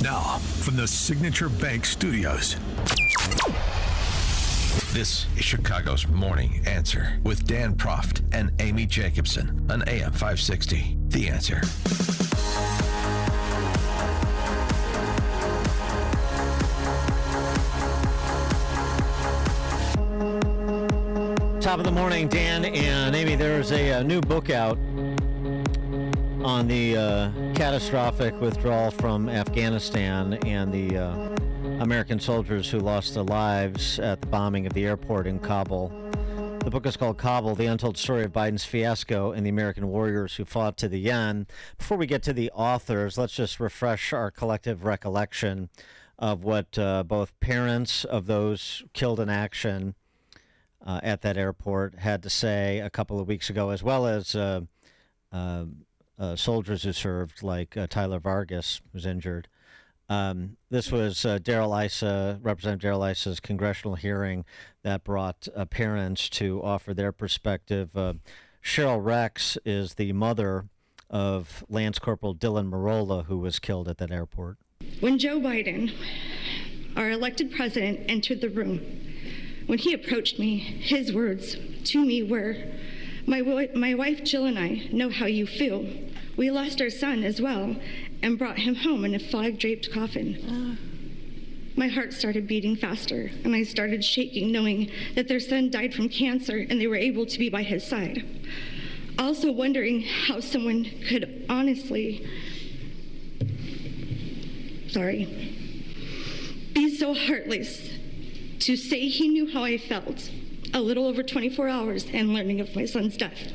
Now, from the Signature Bank Studios, this is Chicago's Morning Answer with Dan Proft and Amy Jacobson on AM 560. The Answer. Top of the morning, Dan and Amy. There's a new book out on the catastrophic withdrawal from Afghanistan and the American soldiers who lost their lives at the bombing of the airport in Kabul. The book is called Kabul, The Untold Story of Biden's Fiasco and the American Warriors Who Fought to the End. Before we get to the authors, let's just refresh our collective recollection of what both parents of those killed in action at that airport had to say a couple of weeks ago, as well as soldiers who served, like Tyler Vargas, who's injured. This was Representative Darrell Issa's congressional hearing that brought parents to offer their perspective. Cheryl Rex is the mother of Lance Corporal Dylan Marola, who was killed at that airport. When Joe Biden, our elected president, entered the room, when he approached me, his words to me were, my wife Jill and I know how you feel. We lost our son as well and brought him home in a flag-draped coffin. My heart started beating faster, and I started shaking, knowing that their son died from cancer and they were able to be by his side. Also wondering how someone could honestly, be so heartless to say he knew how I felt a little over 24 hours and learning of my son's death.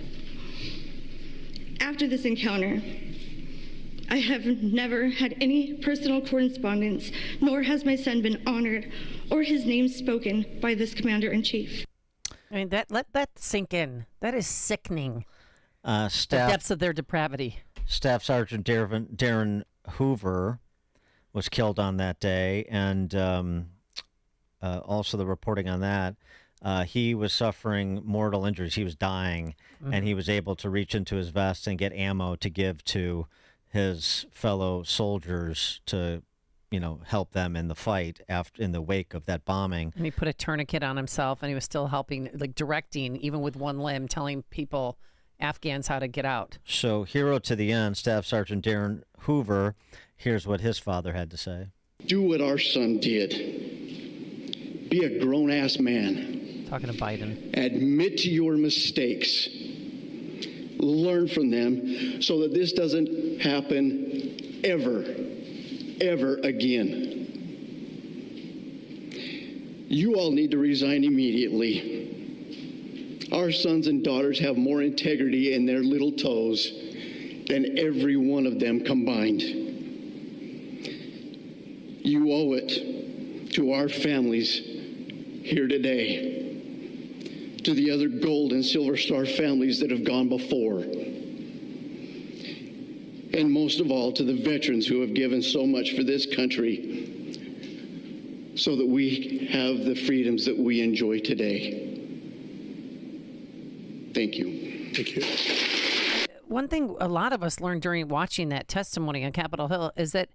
After this encounter, I have never had any personal correspondence, nor has my son been honored or his name spoken by this commander-in-chief. I mean, let that sink in. That is sickening. The depths of their depravity. Staff Sergeant Darren Hoover was killed on that day, and also the reporting on that. He was suffering mortal injuries. He was dying, and he was able to reach into his vest and get ammo to give to his fellow soldiers to, help them in the fight in the wake of that bombing. And he put a tourniquet on himself, and he was still helping, directing, even with one limb, telling people, Afghans, how to get out. So, hero to the end, Staff Sergeant Darren Hoover. Here's what his father had to say. Do what our son did. Be a grown-ass man. Talking to Biden. Admit to your mistakes. Learn from them so that this doesn't happen ever again. You all need to resign immediately. Our sons and daughters have more integrity in their little toes than every one of them combined. You owe it to our families here today, to the other Gold and Silver Star families that have gone before, and most of all to the veterans who have given so much for this country so that we have the freedoms that we enjoy today. Thank you. Thank you. One thing a lot of us learned during watching that testimony on Capitol Hill is that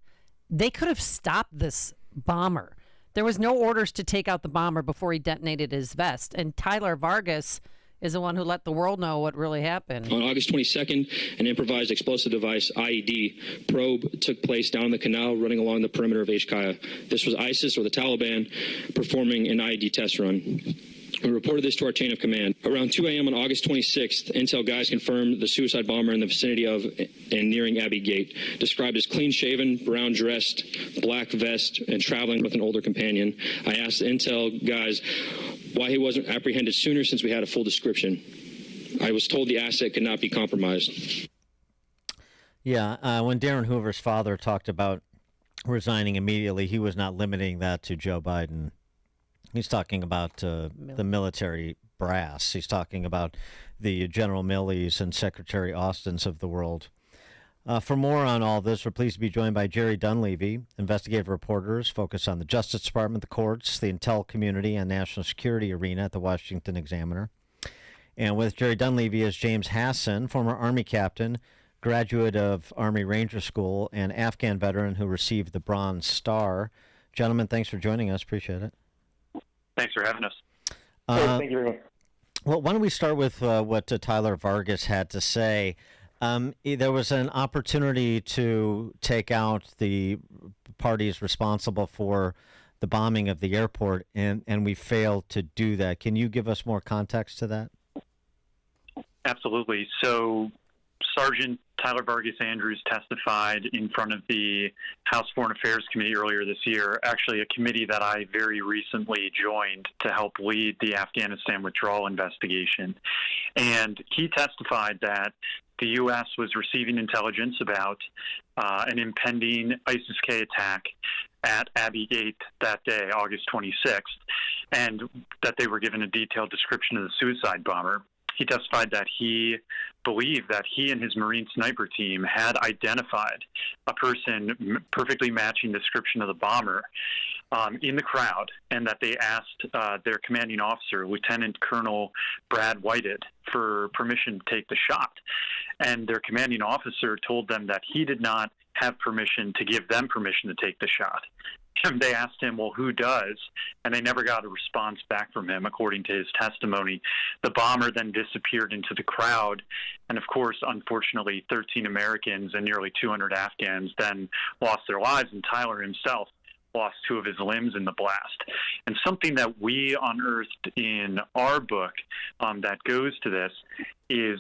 they could have stopped this bomber. There was no orders to take out the bomber before he detonated his vest. And Tyler Vargas is the one who let the world know what really happened. On August 22nd, an improvised explosive device, IED, probe took place down the canal running along the perimeter of Ashkaya. This was ISIS, or the Taliban, performing an IED test run. We reported this to our chain of command. Around 2 a.m. on August 26th, intel guys confirmed the suicide bomber in the vicinity of and nearing Abbey Gate, described as clean-shaven, brown-dressed, black vest, and traveling with an older companion. I asked the intel guys why he wasn't apprehended sooner, since we had a full description. I was told the asset could not be compromised. Yeah, when Darren Hoover's father talked about resigning immediately, he was not limiting that to Joe Biden. He's talking about the military brass. He's talking about the General Milley's and Secretary Austins of the world. For more on all this, we're pleased to be joined by Jerry Dunleavy. Investigative reporters focus on the Justice Department, the courts, the intel community, and national security arena at the Washington Examiner. And with Jerry Dunleavy is James Hasson, former Army captain, graduate of Army Ranger School and Afghan veteran who received the Bronze Star. Gentlemen, thanks for joining us. Appreciate it. Thanks for having us. Thank you very much. Well, why don't we start with what Tyler Vargas had to say? There was an opportunity to take out the parties responsible for the bombing of the airport, and we failed to do that. Can you give us more context to that? Absolutely. So Sergeant Tyler Vargas Andrews testified in front of the House Foreign Affairs Committee earlier this year, actually a committee that I very recently joined to help lead the Afghanistan withdrawal investigation. And he testified that the U.S. was receiving intelligence about an impending ISIS-K attack at Abbey Gate that day, August 26th, and that they were given a detailed description of the suicide bomber. He testified that he believed that he and his Marine sniper team had identified a person perfectly matching the description of the bomber in the crowd, and that they asked their commanding officer, Lieutenant Colonel Brad Whited, for permission to take the shot. And their commanding officer told them that he did not have permission to give them permission to take the shot. And they asked him, well, who does? And they never got a response back from him, according to his testimony. The bomber then disappeared into the crowd. And of course, unfortunately, 13 Americans and nearly 200 Afghans then lost their lives, and Tyler himself lost 2 of his limbs in the blast. And something that we unearthed in our book that goes to this is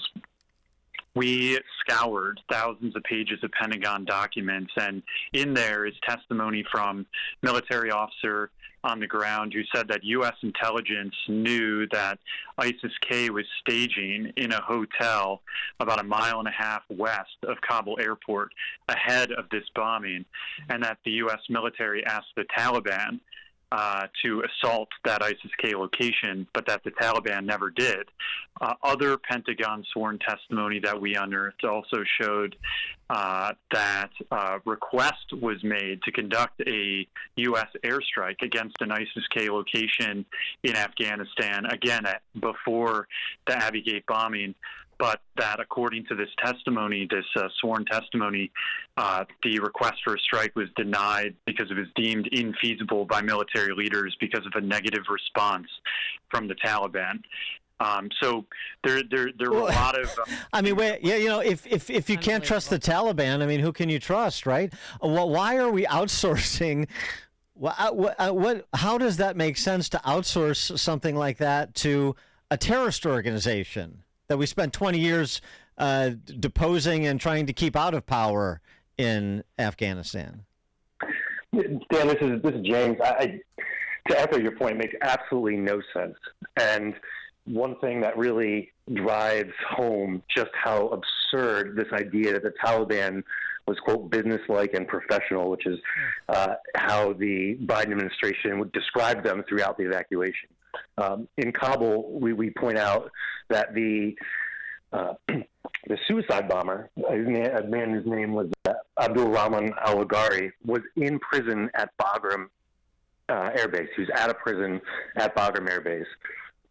we scoured thousands of pages of Pentagon documents, and in there is testimony from military officer on the ground who said that U.S. intelligence knew that ISIS-K was staging in a hotel about 1.5 miles west of Kabul airport ahead of this bombing, and that the U.S. military asked the Taliban to assault that ISIS-K location, but that the Taliban never did. Other Pentagon sworn testimony that we unearthed also showed that request was made to conduct a U.S. airstrike against an ISIS-K location in Afghanistan, again, before the Abbey Gate bombing, but that according to this testimony, this sworn testimony, the request for a strike was denied because it was deemed infeasible by military leaders because of a negative response from the Taliban. So there were a lot of. I mean, if you can't trust the Taliban, I mean, who can you trust, right? Well, why are we outsourcing? How does that make sense to outsource something like that to a terrorist organization that we spent 20 years deposing and trying to keep out of power in Afghanistan? Dan, this is James. To echo your point, it makes absolutely no sense. And one thing that really drives home just how absurd this idea that the Taliban was, quote, businesslike and professional, which is how the Biden administration would describe them throughout the evacuation. In Kabul, we point out that the suicide bomber, a man whose name was Abdul Rahman al-Waghari, was in prison at Bagram Air Base. He was at a prison at Bagram Air Base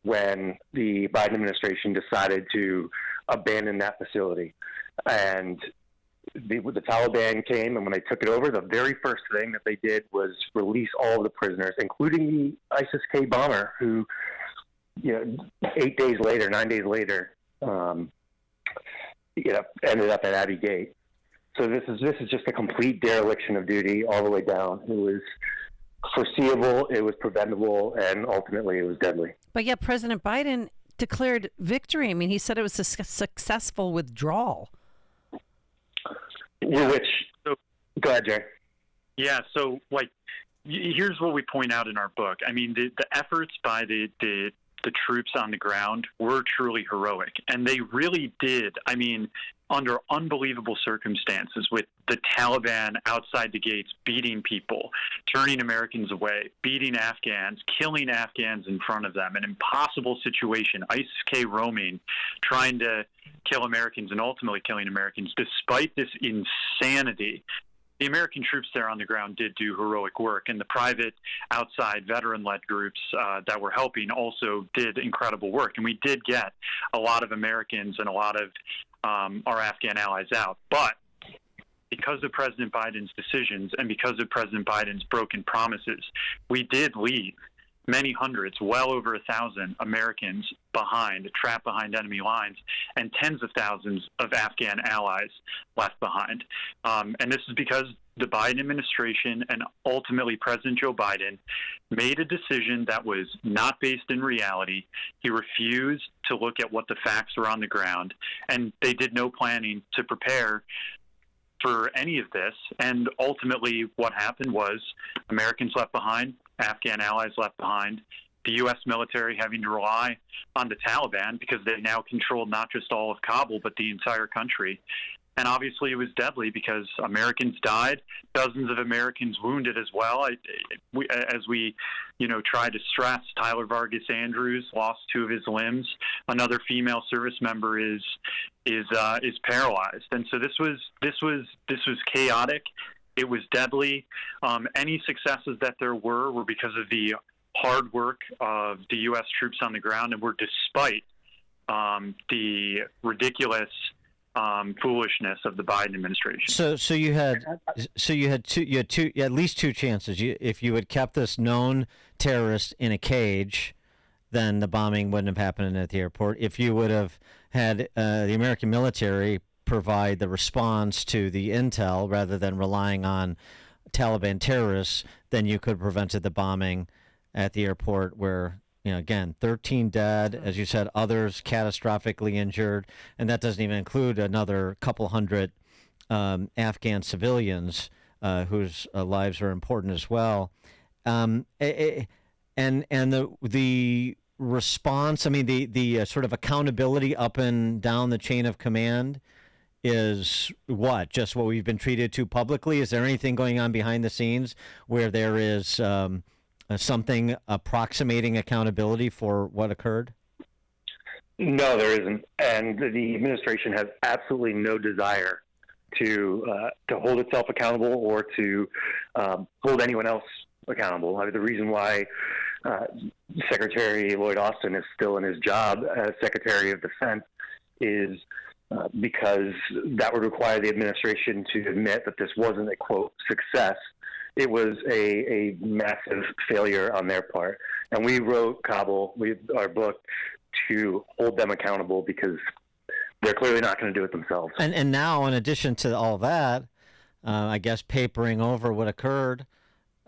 when the Biden administration decided to abandon that facility. And the Taliban came, and when they took it over, the very first thing that they did was release all of the prisoners, including the ISIS-K bomber, who, 9 days later, ended up at Abbey Gate. So this is just a complete dereliction of duty all the way down. It was foreseeable, it was preventable, and ultimately it was deadly. But yet President Biden declared victory. I mean, he said it was a successful withdrawal. Go ahead, Jerry. Yeah, so here's what we point out in our book. I mean, the efforts by the troops on the ground were truly heroic, and they really did. I mean, under unbelievable circumstances, with the Taliban outside the gates beating people, turning Americans away, beating Afghans, killing Afghans in front of them, an impossible situation, ISIS-K roaming, trying to kill Americans and ultimately killing Americans. Despite this insanity, the American troops there on the ground did do heroic work, and the private outside veteran-led groups that were helping also did incredible work. And we did get a lot of Americans and a lot of our Afghan allies out. But because of President Biden's decisions and because of President Biden's broken promises, we did leave many hundreds, well over 1,000 Americans behind, trapped behind enemy lines, and tens of thousands of Afghan allies left behind. And this is because the Biden administration and ultimately President Joe Biden made a decision that was not based in reality. He refused to look at what the facts were on the ground, and they did no planning to prepare for any of this. And ultimately what happened was Americans left behind, Afghan allies left behind, the U.S. military having to rely on the Taliban because they now controlled not just all of Kabul, but the entire country. And obviously it was deadly because Americans died, dozens of Americans wounded as well. As we try to stress, Tyler Vargas Andrews lost 2 of his limbs. Another female service member is paralyzed. And so this was chaotic. It was deadly. Any successes that there were because of the hard work of the U.S. troops on the ground, and were despite the ridiculous foolishness of the Biden administration. So you had at least 2 chances. If you had kept this known terrorist in a cage, then the bombing wouldn't have happened at the airport. If you would have had the American military provide the response to the intel rather than relying on Taliban terrorists, then you could have prevented the bombing at the airport where, again, 13 dead, as you said, others catastrophically injured, and that doesn't even include another couple hundred Afghan civilians whose lives are important as well. And the response, I mean, the sort of accountability up and down the chain of command is what? Just what we've been treated to publicly? Is there anything going on behind the scenes where there is something approximating accountability for what occurred? No, there isn't. And the administration has absolutely no desire to hold itself accountable or to hold anyone else accountable. I mean, the reason why Secretary Lloyd Austin is still in his job as Secretary of Defense is because that would require the administration to admit that this wasn't a, quote, success. It was a massive failure on their part. And we wrote Kabul, our book, to hold them accountable because they're clearly not going to do it themselves. And now, in addition to all that, I guess papering over what occurred,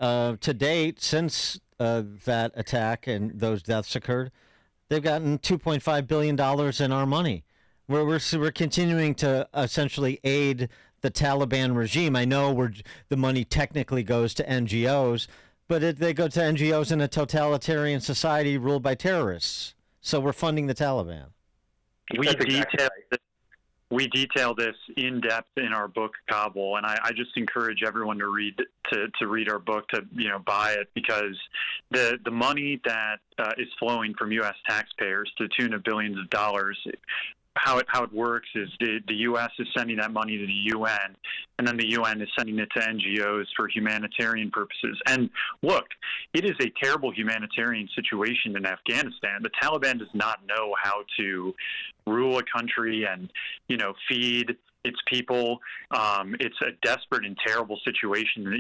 to date, since that attack and those deaths occurred, they've gotten $2.5 billion in our money. We're continuing to essentially aid the Taliban regime. I know the money technically goes to NGOs, but they go to NGOs in a totalitarian society ruled by terrorists. So we're funding the Taliban. We detail this in depth in our book Kabul, and I just encourage everyone to read our book, to buy it, because the money that is flowing from U.S. taxpayers to the tune of billions of dollars. How it works is the U.S. is sending that money to the UN, and then the UN is sending it to NGOs for humanitarian purposes. And look, it is a terrible humanitarian situation in Afghanistan. The Taliban does not know how to rule a country and, feed its people. It's a desperate and terrible situation.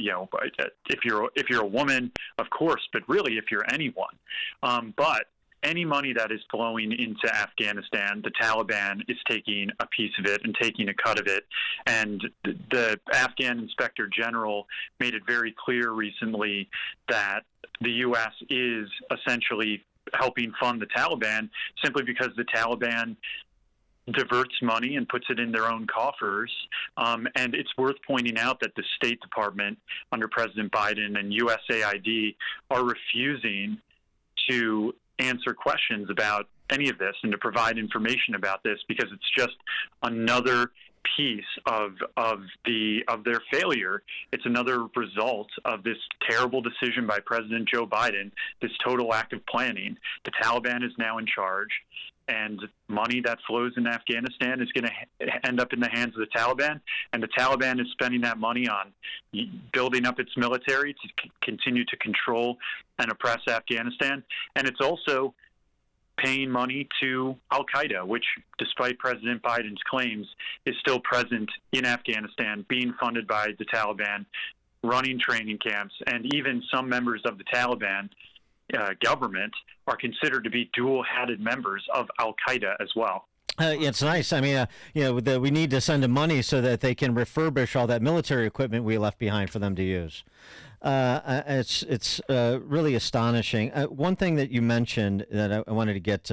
If you're a woman, of course, but really if you're anyone. But any money that is flowing into Afghanistan, the Taliban is taking a piece of it and taking a cut of it. And the Afghan Inspector General made it very clear recently that the U.S. is essentially helping fund the Taliban simply because the Taliban diverts money and puts it in their own coffers. And it's worth pointing out that the State Department under President Biden and USAID are refusing to answer questions about any of this and to provide information about this because it's just another piece of their failure. It's another result of this terrible decision by President Joe Biden, this total act of planning. The Taliban is now in charge, and money that flows in Afghanistan is going to end up in the hands of the Taliban, and the Taliban is spending that money on building up its military to continue to control and oppress Afghanistan. And it's also paying money to al-Qaeda, which, despite President Biden's claims, is still present in Afghanistan, being funded by the Taliban, running training camps, and even some members of the Taliban government are considered to be dual-hatted members of al-Qaeda as well. It's nice. I mean, we need to send them money so that they can refurbish all that military equipment we left behind for them to use. It's really astonishing. One thing that you mentioned that I wanted to get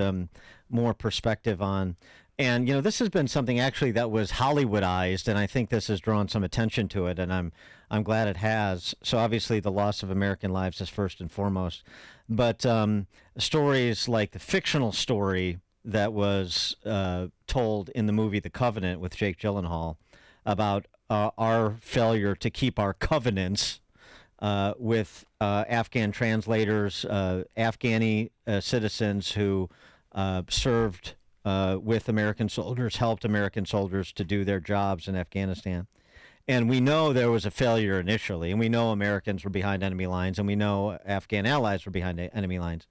more perspective on, and this has been something actually that was Hollywoodized, and I think this has drawn some attention to it, and I'm glad it has. So obviously, the loss of American lives is first and foremost, but stories like the fictional story that was told in the movie The Covenant with Jake Gyllenhaal about our failure to keep our covenants with Afghan translators, Afghani citizens who served with American soldiers, helped American soldiers to do their jobs in Afghanistan. And we know there was a failure initially, and we know Americans were behind enemy lines, and we know Afghan allies were behind enemy lines.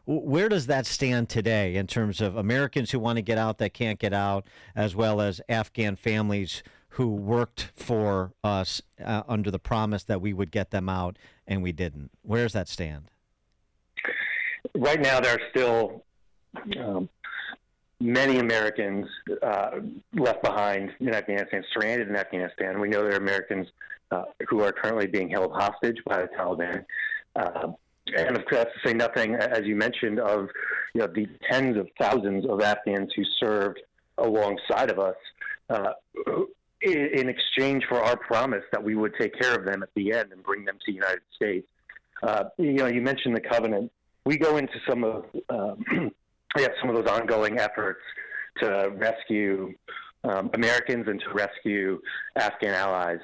Where does that stand today in terms of Americans who want to get out that can't get out, as well as Afghan families who worked for us under the promise that we would get them out, and we didn't? Where does that stand? Right now, there are still many Americans left behind in Afghanistan, stranded in Afghanistan. We know there are Americans who are currently being held hostage by the Taliban. And of course, to say nothing, as you mentioned, of the tens of thousands of Afghans who served alongside of us in exchange for our promise that we would take care of them at the end and bring them to the United States. You mentioned the Covenant. We go into some of those ongoing efforts to rescue Americans and to rescue Afghan allies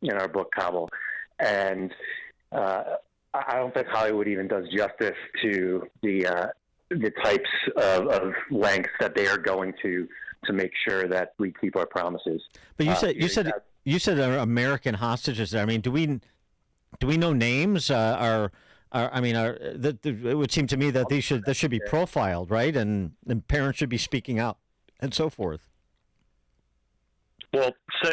in our book Kabul, and I don't think Hollywood even does justice to the types of lengths that they are going to make sure that we keep our promises. But you said there are American hostages there. I mean, do we know names? It would seem to me that this should be profiled, right? And parents should be speaking out and so forth. Well, so,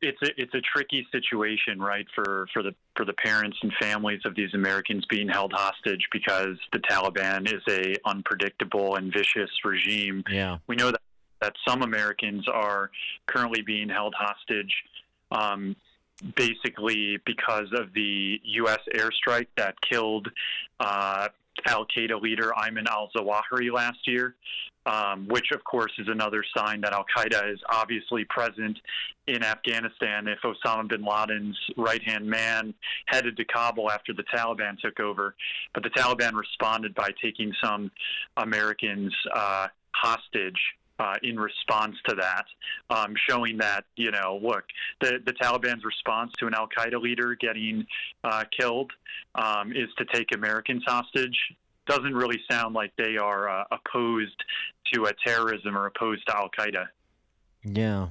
it's a tricky situation, right, for the parents and families of these Americans being held hostage, because the Taliban is a unpredictable and vicious regime. Yeah. We know that some Americans are currently being held hostage, basically because of the U.S. airstrike that killed Al-Qaeda leader Ayman al-Zawahiri last year. Which, of course, is another sign that al-Qaeda is obviously present in Afghanistan. If Osama bin Laden's right-hand man headed to Kabul after the Taliban took over, but the Taliban responded by taking some Americans hostage in response to that, showing that, look, the Taliban's response to an al-Qaeda leader getting killed is to take Americans hostage. Doesn't really sound like they are opposed to terrorism or opposed to al-Qaeda. Yeah.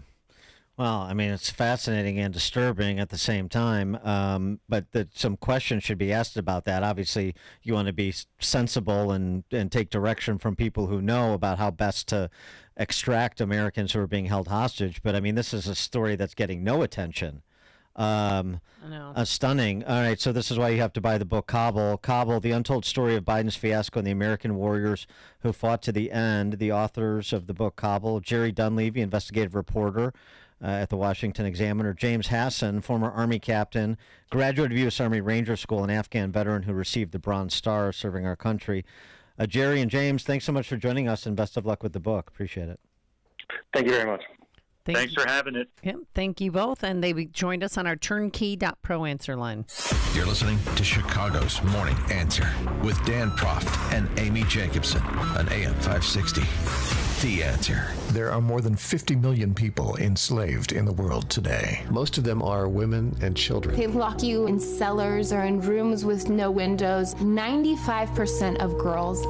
Well, I mean, it's fascinating and disturbing at the same time, but some questions should be asked about that. Obviously, you want to be sensible and take direction from people who know about how best to extract Americans who are being held hostage. But, I mean, this is a story that's getting no attention. Stunning. All right, so this is why you have to buy the book Kabul. Kabul, the untold story of Biden's fiasco and the American warriors who fought to the end. The authors of the book Kabul: Jerry Dunleavy, investigative reporter at the Washington Examiner; James Hasson, former Army captain, graduate of U.S. Army Ranger School, an Afghan veteran who received the Bronze Star serving our country. Jerry and James, thanks so much for joining us, and best of luck with the book. Appreciate it. Thank you very much. Thanks for having it. Yep, thank you both. And they joined us on our turnkey.pro answer line. You're listening to Chicago's Morning Answer with Dan Proft and Amy Jacobson on AM 560. The Answer. There are more than 50 million people enslaved in the world today. Most of them are women and children. They lock you in cellars or in rooms with no windows. 95% of girls